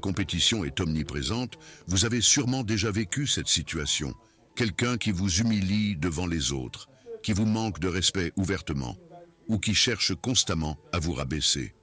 compétition est omniprésente, vous avez sûrement déjà vécu cette situation. Quelqu'un qui vous humilie devant les autres, qui vous manque de respect ouvertement, ou qui cherche constamment à vous rabaisser.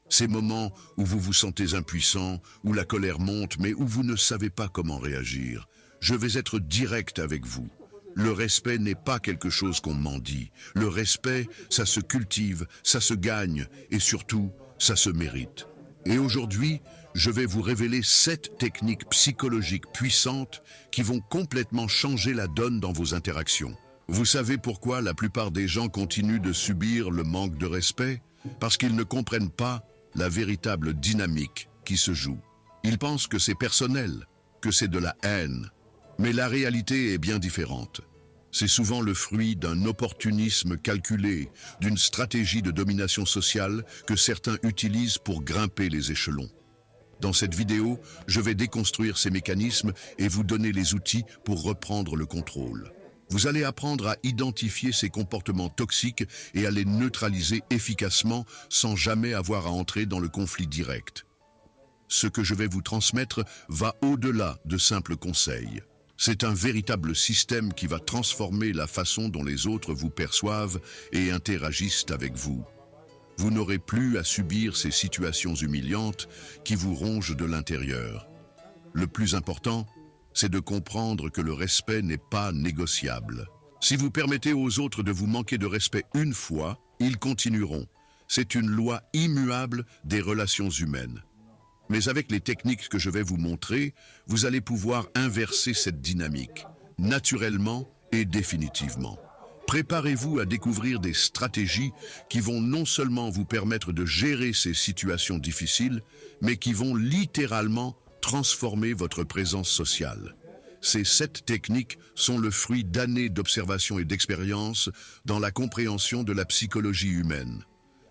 Ces moments où vous vous sentez impuissant, où la colère monte, mais où vous ne savez pas comment réagir. Je vais être direct avec vous. Le respect n'est pas quelque chose qu'on mendie. Le respect, ça se cultive, ça se gagne, et surtout, ça se mérite. Et aujourd'hui, je vais vous révéler 7 techniques psychologiques puissantes qui vont complètement changer la donne dans vos interactions. Vous savez pourquoi la plupart des gens continuent de subir le manque de respect? Parce qu'ils ne comprennent pas la véritable dynamique qui se joue. Ils pensent que c'est personnel, que c'est de la haine. Mais la réalité est bien différente. C'est souvent le fruit d'un opportunisme calculé, d'une stratégie de domination sociale que certains utilisent pour grimper les échelons. Dans cette vidéo, je vais déconstruire ces mécanismes et vous donner les outils pour reprendre le contrôle. Vous allez apprendre à identifier ces comportements toxiques et à les neutraliser efficacement sans jamais avoir à entrer dans le conflit direct. Ce que je vais vous transmettre va au-delà de simples conseils. C'est un véritable système qui va transformer la façon dont les autres vous perçoivent et interagissent avec vous. Vous n'aurez plus à subir ces situations humiliantes qui vous rongent de l'intérieur. Le plus important, c'est de comprendre que le respect n'est pas négociable. Si vous permettez aux autres de vous manquer de respect une fois, ils continueront. C'est une loi immuable des relations humaines. Mais avec les techniques que je vais vous montrer, vous allez pouvoir inverser cette dynamique, naturellement et définitivement. Préparez-vous à découvrir des stratégies qui vont non seulement vous permettre de gérer ces situations difficiles, mais qui vont littéralement transformer votre présence sociale. Ces 7 techniques sont le fruit d'années d'observation et d'expérience dans la compréhension de la psychologie humaine.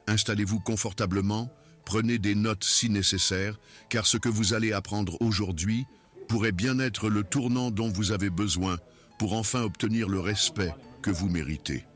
Installez-vous confortablement. Prenez des notes si nécessaire, car ce que vous allez apprendre aujourd'hui pourrait bien être le tournant dont vous avez besoin pour enfin obtenir le respect que vous méritez.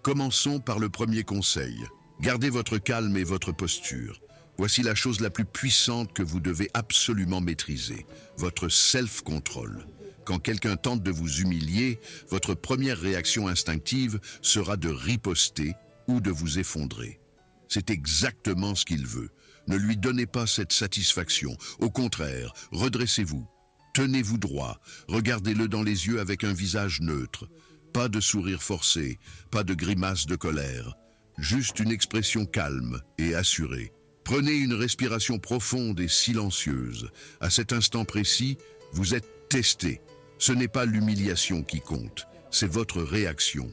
Commençons par le premier conseil. Gardez votre calme et votre posture. Voici la chose la plus puissante que vous devez absolument maîtriser, votre self-control. Quand quelqu'un tente de vous humilier, votre première réaction instinctive sera de riposter ou de vous effondrer. C'est exactement ce qu'il veut. Ne lui donnez pas cette satisfaction. Au contraire, redressez-vous. Tenez-vous droit. Regardez-le dans les yeux avec un visage neutre. Pas de sourire forcé, pas de grimace de colère. Juste une expression calme et assurée. Prenez une respiration profonde et silencieuse. À cet instant précis, vous êtes testé. Ce n'est pas l'humiliation qui compte, c'est votre réaction.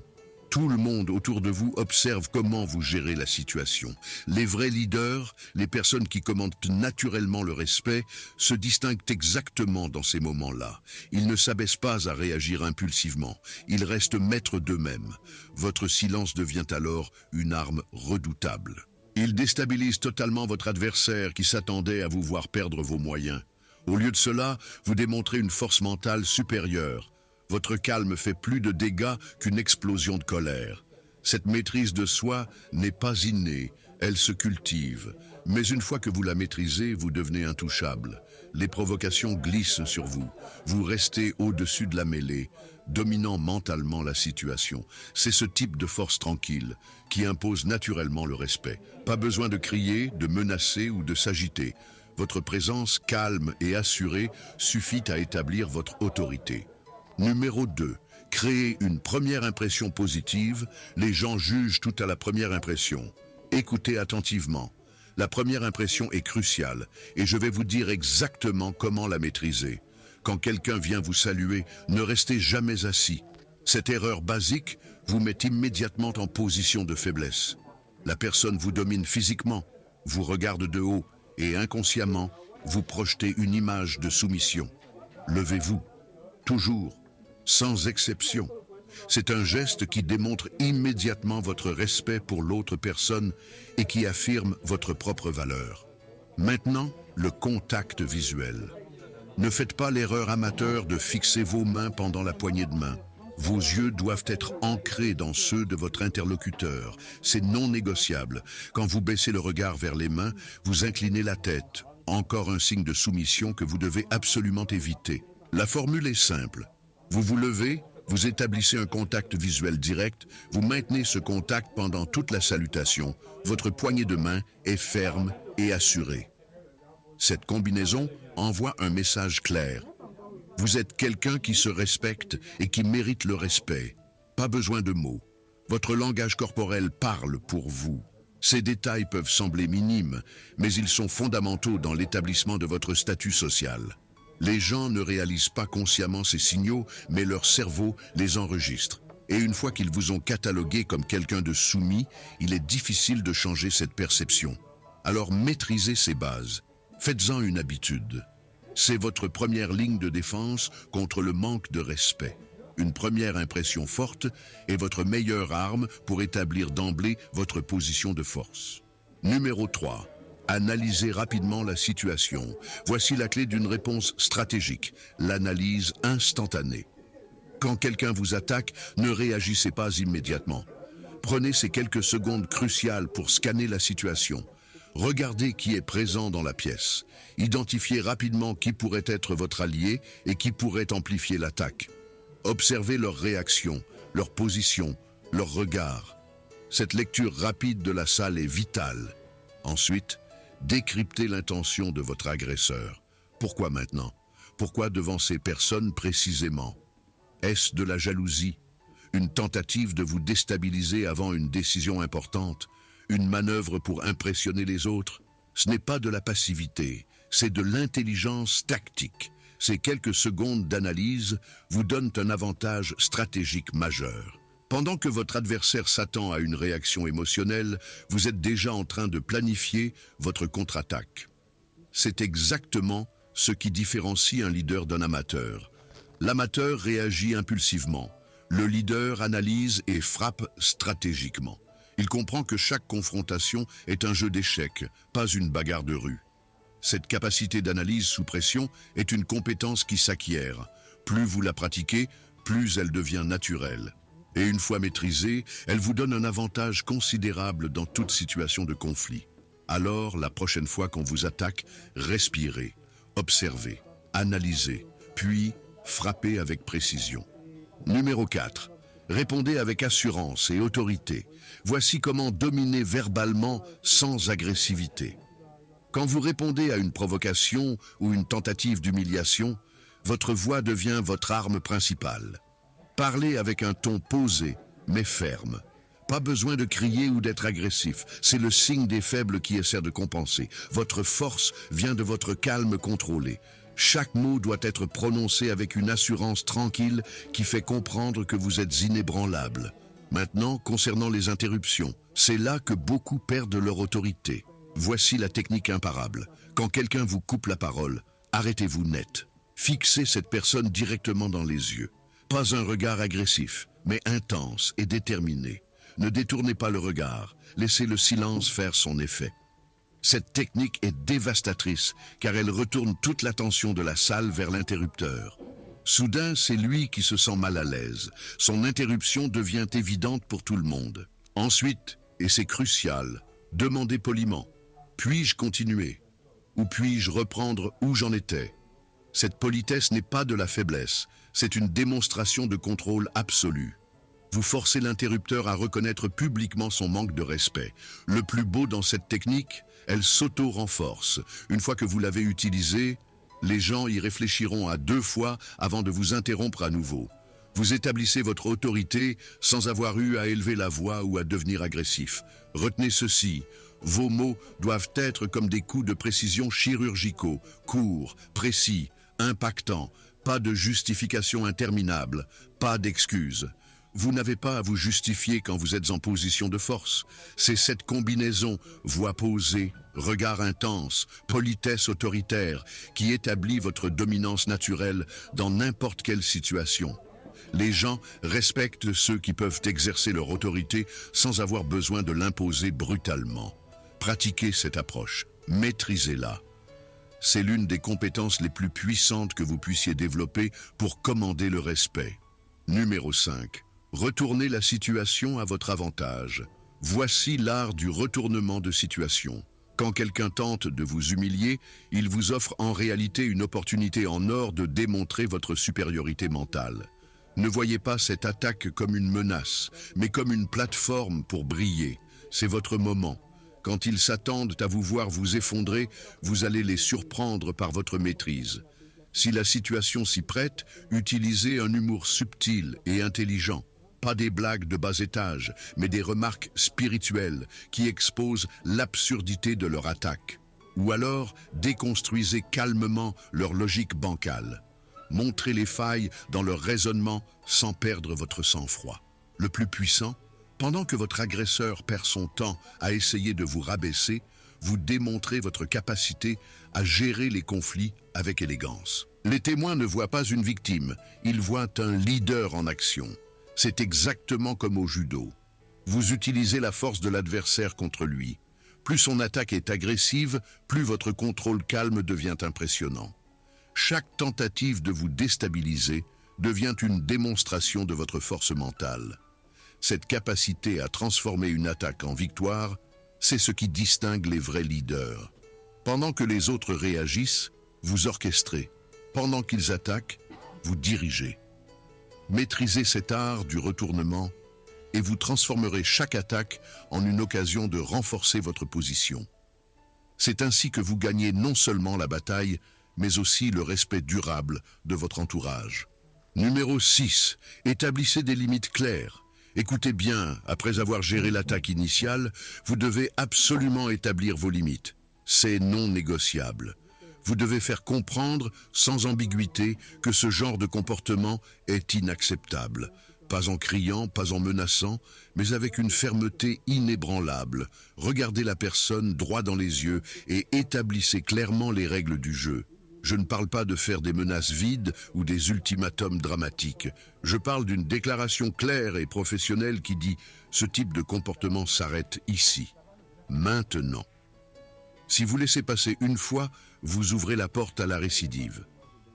Tout le monde autour de vous observe comment vous gérez la situation. Les vrais leaders, les personnes qui commandent naturellement le respect, se distinguent exactement dans ces moments-là. Ils ne s'abaissent pas à réagir impulsivement. Ils restent maîtres d'eux-mêmes. Votre silence devient alors une arme redoutable. Il déstabilise totalement votre adversaire qui s'attendait à vous voir perdre vos moyens. Au lieu de cela, vous démontrez une force mentale supérieure. Votre calme fait plus de dégâts qu'une explosion de colère. Cette maîtrise de soi n'est pas innée, elle se cultive. Mais une fois que vous la maîtrisez, vous devenez intouchable. Les provocations glissent sur vous. Vous restez au-dessus de la mêlée, dominant mentalement la situation. C'est ce type de force tranquille qui impose naturellement le respect. Pas besoin de crier, de menacer ou de s'agiter. Votre présence calme et assurée suffit à établir votre autorité. Numéro 2. Créez une première impression positive. Les gens jugent tout à la première impression. Écoutez attentivement. La première impression est cruciale et je vais vous dire exactement comment la maîtriser. Quand quelqu'un vient vous saluer, ne restez jamais assis. Cette erreur basique vous met immédiatement en position de faiblesse. La personne vous domine physiquement, vous regarde de haut et inconsciemment, vous projetez une image de soumission. Levez-vous, toujours, sans exception. C'est un geste qui démontre immédiatement votre respect pour l'autre personne et qui affirme votre propre valeur. Maintenant, le contact visuel. Ne faites pas l'erreur amateur de fixer vos mains pendant la poignée de main. Vos yeux doivent être ancrés dans ceux de votre interlocuteur. C'est non négociable. Quand vous baissez le regard vers les mains, vous inclinez la tête Encore un signe de soumission que vous devez absolument éviter. La formule est simple. Vous vous levez, vous établissez un contact visuel direct, vous maintenez ce contact pendant toute la salutation. Votre poignée de main est ferme et assurée. Cette combinaison envoie un message clair. Vous êtes quelqu'un qui se respecte et qui mérite le respect. Pas besoin de mots. Votre langage corporel parle pour vous. Ces détails peuvent sembler minimes, mais ils sont fondamentaux dans l'établissement de votre statut social. Les gens ne réalisent pas consciemment ces signaux, mais leur cerveau les enregistre. Et une fois qu'ils vous ont catalogué comme quelqu'un de soumis, il est difficile de changer cette perception. Alors maîtrisez ces bases. Faites-en une habitude. C'est votre première ligne de défense contre le manque de respect. Une première impression forte est votre meilleure arme pour établir d'emblée votre position de force. Numéro 3. Analysez rapidement la situation. Voici la clé d'une réponse stratégique, l'analyse instantanée. Quand quelqu'un vous attaque, ne réagissez pas immédiatement. Prenez ces quelques secondes cruciales pour scanner la situation. Regardez qui est présent dans la pièce. Identifiez rapidement qui pourrait être votre allié et qui pourrait amplifier l'attaque. Observez leurs réactions, leur position, leur regard. Cette lecture rapide de la salle est vitale. Ensuite, décryptez l'intention de votre agresseur. Pourquoi maintenant? Pourquoi devant ces personnes précisément? Est-ce de la jalousie? Une tentative de vous déstabiliser avant une décision importante? Une manœuvre pour impressionner les autres? Ce n'est pas de la passivité, c'est de l'intelligence tactique. Ces quelques secondes d'analyse vous donnent un avantage stratégique majeur. Pendant que votre adversaire s'attend à une réaction émotionnelle, vous êtes déjà en train de planifier votre contre-attaque. C'est exactement ce qui différencie un leader d'un amateur. L'amateur réagit impulsivement. Le leader analyse et frappe stratégiquement. Il comprend que chaque confrontation est un jeu d'échecs, pas une bagarre de rue. Cette capacité d'analyse sous pression est une compétence qui s'acquiert. Plus vous la pratiquez, plus elle devient naturelle. Et une fois maîtrisée, elle vous donne un avantage considérable dans toute situation de conflit. Alors, la prochaine fois qu'on vous attaque, respirez, observez, analysez, puis frappez avec précision. Numéro 4. Répondez avec assurance et autorité. Voici comment dominer verbalement sans agressivité. Quand vous répondez à une provocation ou une tentative d'humiliation, votre voix devient votre arme principale. Parlez avec un ton posé, mais ferme. Pas besoin de crier ou d'être agressif, c'est le signe des faibles qui essaient de compenser. Votre force vient de votre calme contrôlé. Chaque mot doit être prononcé avec une assurance tranquille qui fait comprendre que vous êtes inébranlable. Maintenant, concernant les interruptions, c'est là que beaucoup perdent leur autorité. Voici la technique imparable. Quand quelqu'un vous coupe la parole, arrêtez-vous net. Fixez cette personne directement dans les yeux. Pas un regard agressif, mais intense et déterminé. Ne détournez pas le regard, laissez le silence faire son effet. Cette technique est dévastatrice car elle retourne toute l'attention de la salle vers l'interrupteur. Soudain, c'est lui qui se sent mal à l'aise. Son interruption devient évidente pour tout le monde. Ensuite, et c'est crucial, demandez poliment. Puis-je continuer? Ou puis-je reprendre où j'en étais? Cette politesse n'est pas de la faiblesse, c'est une démonstration de contrôle absolu. Vous forcez l'interrupteur à reconnaître publiquement son manque de respect. Le plus beau dans cette technique, elle s'auto-renforce. Une fois que vous l'avez utilisée, les gens y réfléchiront à 2 fois avant de vous interrompre à nouveau. Vous établissez votre autorité sans avoir eu à élever la voix ou à devenir agressif. Retenez ceci. Vos mots doivent être comme des coups de précision chirurgicaux, courts, précis, impactants, pas de justification interminable, pas d'excuses. Vous n'avez pas à vous justifier quand vous êtes en position de force. C'est cette combinaison, voix posée, regard intense, politesse autoritaire, qui établit votre dominance naturelle dans n'importe quelle situation. Les gens respectent ceux qui peuvent exercer leur autorité sans avoir besoin de l'imposer brutalement. Pratiquez cette approche, maîtrisez-la. C'est l'une des compétences les plus puissantes que vous puissiez développer pour commander le respect. Numéro 5. Retournez la situation à votre avantage. Voici l'art du retournement de situation. Quand quelqu'un tente de vous humilier, il vous offre en réalité une opportunité en or de démontrer votre supériorité mentale. Ne voyez pas cette attaque comme une menace, mais comme une plateforme pour briller. C'est votre moment. Quand ils s'attendent à vous voir vous effondrer, vous allez les surprendre par votre maîtrise. Si la situation s'y prête, utilisez un humour subtil et intelligent. Pas des blagues de bas étage, mais des remarques spirituelles qui exposent l'absurdité de leur attaque. Ou alors, déconstruisez calmement leur logique bancale. Montrez les failles dans leur raisonnement sans perdre votre sang-froid. Le plus puissant, pendant que votre agresseur perd son temps à essayer de vous rabaisser, vous démontrez votre capacité à gérer les conflits avec élégance. Les témoins ne voient pas une victime, ils voient un leader en action. C'est exactement comme au judo. Vous utilisez la force de l'adversaire contre lui. Plus son attaque est agressive, plus votre contrôle calme devient impressionnant. Chaque tentative de vous déstabiliser devient une démonstration de votre force mentale. Cette capacité à transformer une attaque en victoire, c'est ce qui distingue les vrais leaders. Pendant que les autres réagissent, vous orchestrez. Pendant qu'ils attaquent, vous dirigez. Maîtrisez cet art du retournement et vous transformerez chaque attaque en une occasion de renforcer votre position. C'est ainsi que vous gagnez non seulement la bataille, mais aussi le respect durable de votre entourage. Numéro 6. Établissez des limites claires. Écoutez bien, après avoir géré l'attaque initiale, vous devez absolument établir vos limites. C'est non négociable. Vous devez faire comprendre, sans ambiguïté, que ce genre de comportement est inacceptable. Pas en criant, pas en menaçant, mais avec une fermeté inébranlable. Regardez la personne droit dans les yeux et établissez clairement les règles du jeu. Je ne parle pas de faire des menaces vides ou des ultimatums dramatiques. Je parle d'une déclaration claire et professionnelle qui dit « Ce type de comportement s'arrête ici, maintenant ». Si vous laissez passer une fois, vous ouvrez la porte à la récidive.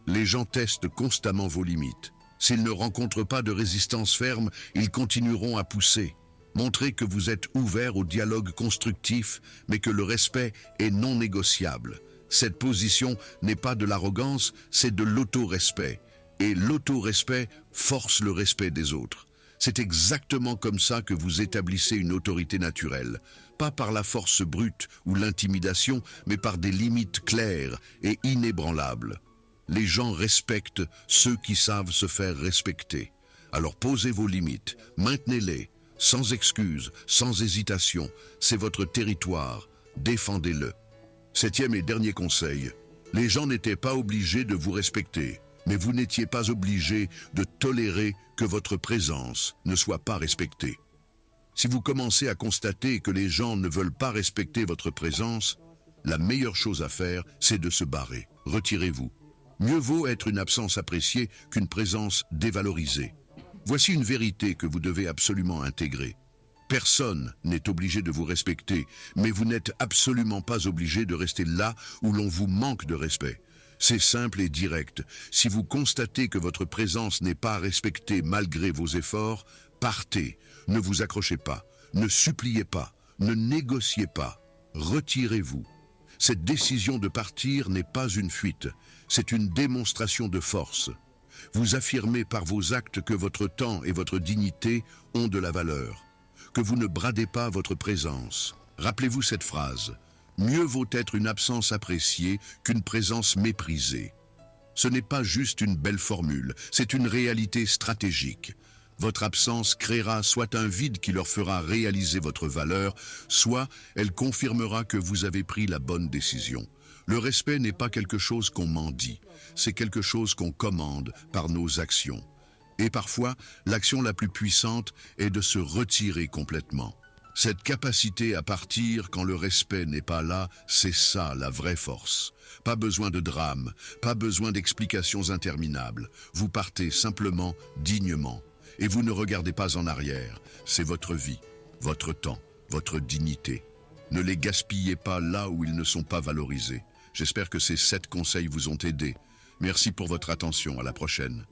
Les gens testent constamment vos limites. S'ils ne rencontrent pas de résistance ferme, ils continueront à pousser. Montrez que vous êtes ouvert au dialogue constructif, mais que le respect est non négociable. Cette position n'est pas de l'arrogance, c'est de l'auto-respect. Et l'auto-respect force le respect des autres. C'est exactement comme ça que vous établissez une autorité naturelle. Pas par la force brute ou l'intimidation, mais par des limites claires et inébranlables. Les gens respectent ceux qui savent se faire respecter. Alors posez vos limites, maintenez-les, sans excuse, sans hésitation. C'est votre territoire, défendez-le. 7e et dernier conseil, les gens n'étaient pas obligés de vous respecter, mais vous n'étiez pas obligé de tolérer que votre présence ne soit pas respectée. Si vous commencez à constater que les gens ne veulent pas respecter votre présence, la meilleure chose à faire, c'est de se barrer. Retirez-vous. Mieux vaut être une absence appréciée qu'une présence dévalorisée. Voici une vérité que vous devez absolument intégrer. Personne n'est obligé de vous respecter, mais vous n'êtes absolument pas obligé de rester là où l'on vous manque de respect. C'est simple et direct. Si vous constatez que votre présence n'est pas respectée malgré vos efforts, partez. Ne vous accrochez pas, ne suppliez pas, ne négociez pas. Retirez-vous. Cette décision de partir n'est pas une fuite, c'est une démonstration de force. Vous affirmez par vos actes que votre temps et votre dignité ont de la valeur, que vous ne bradez pas votre présence. Rappelez-vous cette phrase. Mieux vaut être une absence appréciée qu'une présence méprisée. Ce n'est pas juste une belle formule, c'est une réalité stratégique. Votre absence créera soit un vide qui leur fera réaliser votre valeur, soit elle confirmera que vous avez pris la bonne décision. Le respect n'est pas quelque chose qu'on mendie, c'est quelque chose qu'on commande par nos actions. Et parfois, l'action la plus puissante est de se retirer complètement. Cette capacité à partir quand le respect n'est pas là, c'est ça la vraie force. Pas besoin de drame, pas besoin d'explications interminables. Vous partez simplement, dignement. Et vous ne regardez pas en arrière. C'est votre vie, votre temps, votre dignité. Ne les gaspillez pas là où ils ne sont pas valorisés. J'espère que ces 7 conseils vous ont aidé. Merci pour votre attention. À la prochaine.